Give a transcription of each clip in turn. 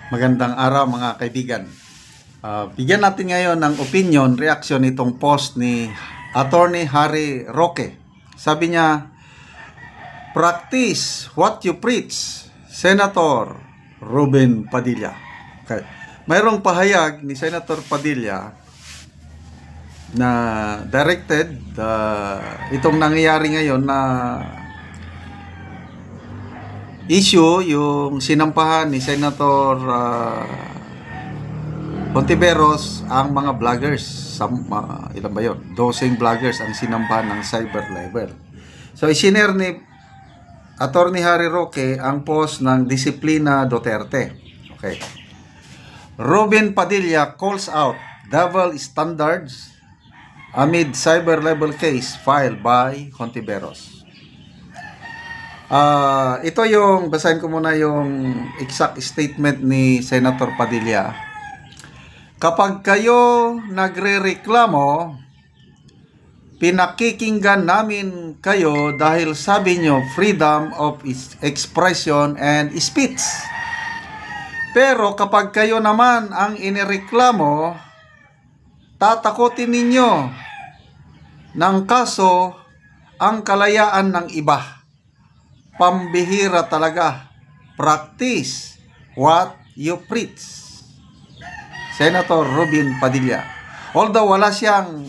Magandang araw mga kaibigan. Bigyan natin ngayon ng opinion, reaction itong post ni Attorney Harry Roque. Sabi niya, "Practice what you preach, Senator Ruben Padilla." Okay. Mayroong pahayag ni Senator Padilla na directed itong nangyayari ngayon na issue, yung sinampahan ni Senator Hontiveros ang mga vloggers. Ilan ba yun? 12 vloggers ang sinampahan ng cyber libel. So, isinare ni Attorney Harry Roque ang post ng Disiplina Duterte. Okay. Ruben Padilla calls out double standards amid cyber libel case filed by Hontiveros. Ito yung, basahin ko muna yung exact statement ni Senator Padilla. "Kapag kayo nagrereklamo, pinakikinggan namin kayo dahil sabi nyo freedom of expression and speech. Pero kapag kayo naman ang inireklamo, tatakotin ninyo ng kaso ang kalayaan ng iba. Pambihira talaga. Practice what you preach." Senator Ruben Padilla. Although wala siyang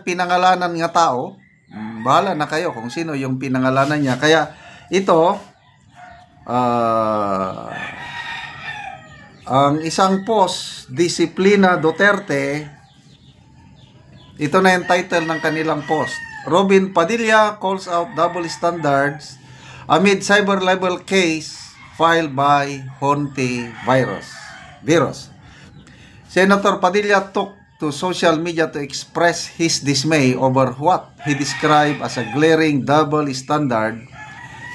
pinangalanan nga tao, bahala na kayo kung sino yung pinangalanan niya. Kaya ito, ang isang post, Disiplina Duterte, ito na yung title ng kanilang post. Ruben Padilla calls out double standards amid cyber libel case filed by Hontiveros. Senator Padilla took to social media to express his dismay over what he described as a glaring double standard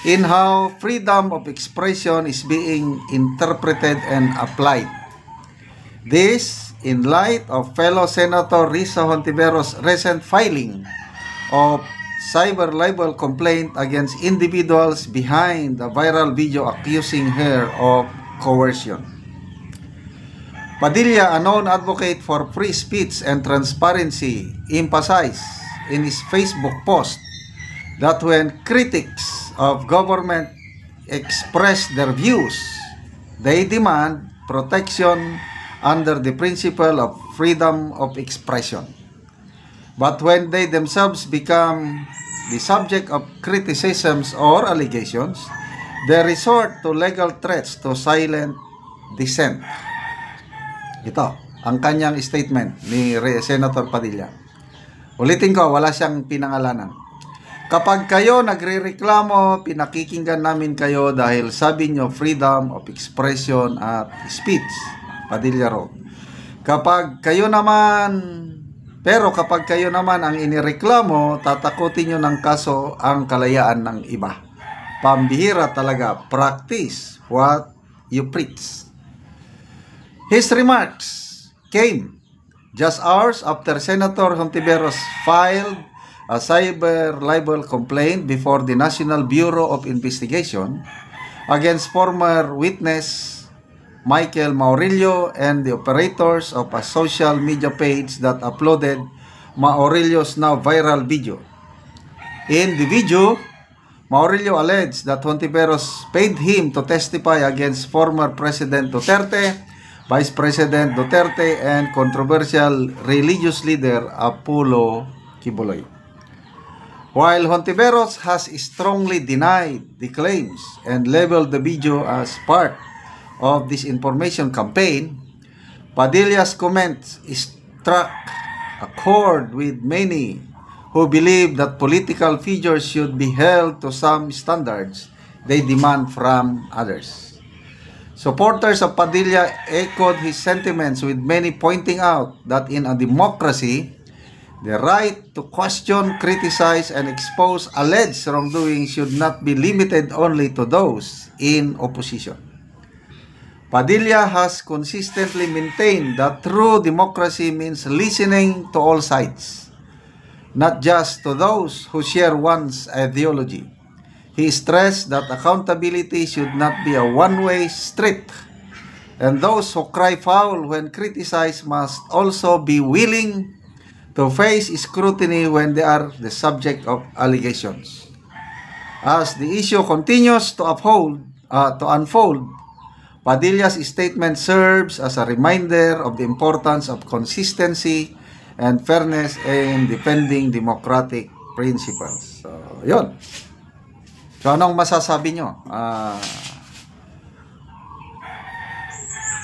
in how freedom of expression is being interpreted and applied. This in light of fellow Senator Risa Hontiveros' recent filing of cyber libel complaint against individuals behind the viral video accusing her of coercion. Padilla, a known advocate for free speech and transparency, emphasized in his Facebook post that when critics of government express their views, they demand protection under the principle of freedom of expression. But when they themselves become the subject of criticisms or allegations, they resort to legal threats to silent dissent. Ito, ang kanyang statement ni Senator Padilla. Ulitin ko, wala siyang pinangalanan. "Kapag kayo nagrereklamo, pinakikinggan namin kayo dahil sabi nyo freedom of expression at speech." Padilla wrote. Pero kapag kayo naman ang inireklamo, tatakutin nyo ng kaso ang kalayaan ng iba. Pambihira talaga. Practice what you preach. His remarks came just hours after Senator Hontiveros filed a cyber libel complaint before the National Bureau of Investigation against former witness Michael Maurilio and the operators of a social media page that uploaded Maurilio's now viral video. In the video, Maurilio alleged that Hontiveros paid him to testify against former President Duterte, Vice President Duterte, and controversial religious leader Apollo Kibuloy. While Hontiveros has strongly denied the claims and labeled the video as part of this information campaign, Padilla's comments struck a chord with many who believe that political figures should be held to some standards they demand from others. Supporters of Padilla echoed his sentiments, with many pointing out that in a democracy, the right to question, criticize, and expose alleged wrongdoing should not be limited only to those in opposition. Padilla has consistently maintained that true democracy means listening to all sides, not just to those who share one's ideology. He stressed that accountability should not be a one-way street, and those who cry foul when criticized must also be willing to face scrutiny when they are the subject of allegations. As the issue continues to unfold, Padilla's statement serves as a reminder of the importance of consistency and fairness in defending democratic principles. So, yun. So, anong masasabi nyo?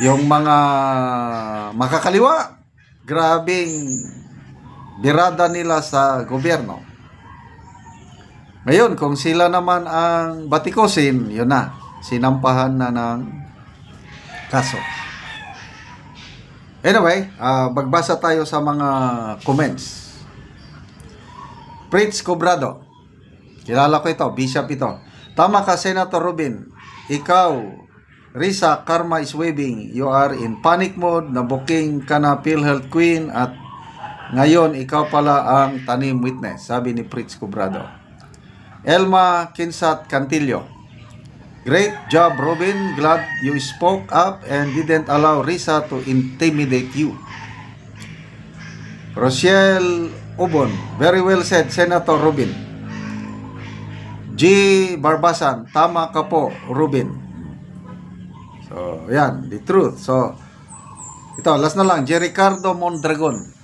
Yung mga makakaliwa, grabing birada nila sa gobyerno. Ngayon, kung sila naman ang batikosin, yun na, sinampahan na ng kaso. Anyway, magbasa tayo sa mga comments. Prince Cobrado, kilala ko ito, bishop ito. Tama ka, Senator Rubin. Ikaw, Risa, karma is waving. You are in panic mode. Nabuking ka na PhilHealth Queen at ngayon ikaw pala ang tanim witness. Sabi ni Prince Cobrado. Elma Kinsat Cantillo. Great job, Robin. Glad you spoke up and didn't allow Risa to intimidate you. Rochelle Ubon. Very well said, Senator Robin. G. Barbasan, tama ka po, Rubin. So, yan, the truth. So, ito, last na lang, Jericardo Mondragon.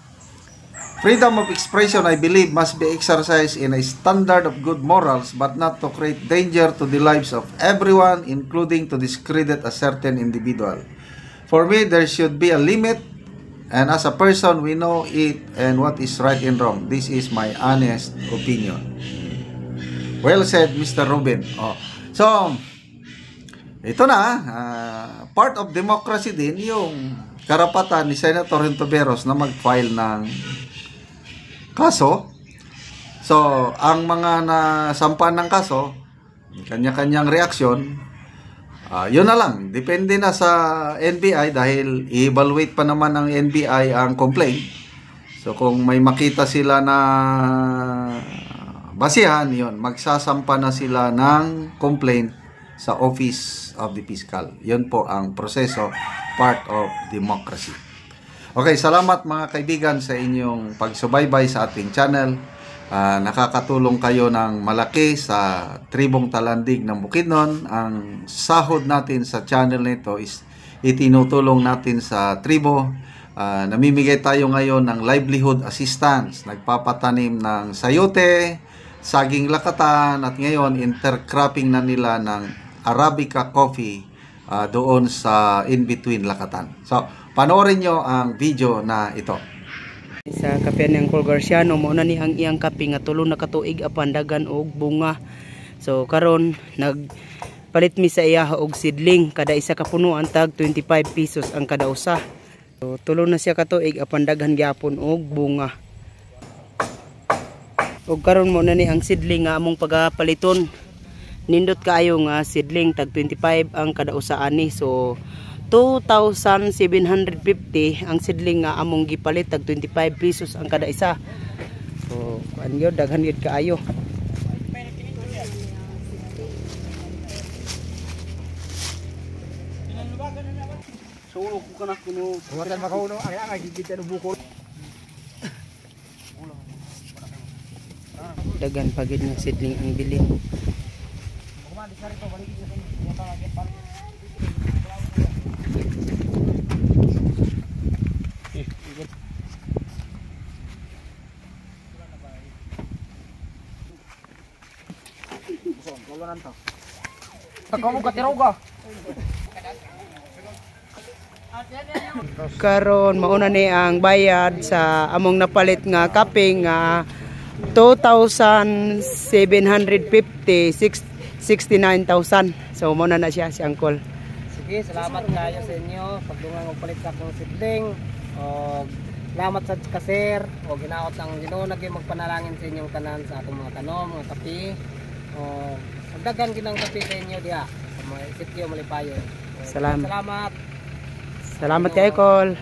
Freedom of expression, I believe, must be exercised in a standard of good morals, but not to create danger to the lives of everyone, including to discredit a certain individual. For me, there should be a limit, and as a person, we know it and what is right and wrong. This is my honest opinion. Well said, Mr. Rubin. So, ito na, part of democracy din yung karapatan ni Senator Hontiveros na mag-file ng kaso. So, ang mga nasampan ng kaso, kanya-kanyang reaksyon, yun na lang. Depende na sa NBI dahil i-evaluate pa naman ng NBI ang complaint. So, kung may makita sila na basihan, yun, magsasampa na sila ng complaint sa Office of the Fiscal. Yun po ang proseso, part of democracy. Okay, salamat mga kaibigan sa inyong pagsubaybay sa ating channel. Nakakatulong kayo ng malaki sa Tribong Talandig ng Bukidnon. Ang sahod natin sa channel nito is itinutulong natin sa tribo. Namimigay tayo ngayon ng livelihood assistance. Nagpapatanim ng sayote, saging lakatan, at ngayon intercropping na nila ng Arabica coffee doon sa in-between lakatan. So, panoorin nyo ang video na ito. Sa kape ng Col Garciano, mo na ni ang iyang kape nga tulo na katuig apandagan og bunga. So, karon nagpalit mi sa iya og seedling. Kada isa ka puno ang tag 25 pesos ang kada usa. So, tulo na siya katuig apandagan gyapon og bunga. Og karon mo na ni ang seedling nga among pagapaliton. Nindot kaayo nga seedling tag 25 ang kada usa ani. So 2,750 ang seedling nga among gipalit tag 25 pesos ang kada isa. So kuan gyud daghan gyud kaayo. Sulo ko kana kuno. Wala makauno ang gigita ng bukol. Dagan pagid ng seedling ang bilin. Karon mauna ni ang bayad sa among napalit nga kaping nga 2,750, 69,000. So muna na siya si Uncle. Sige, salamat kayo sa inyo pagdungan og palit sa akong seedling. Salamat sa kaser o ginaot ang Ginoo nagay magpanalangin sa inyong tanan sa atong mga tanom, mga kape. Daghan ginang kape sa inyo diha sa mga sitio Malipayon. Salamat. Salamat kay Col.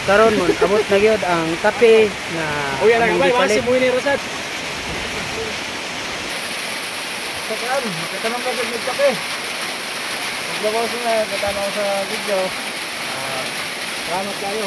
Karon mo abot na gyud ang kape na among gipalit. sa kan, magkatanong ka ng kape. Paglabaw sila, katanaw sa video. Salamat kayo.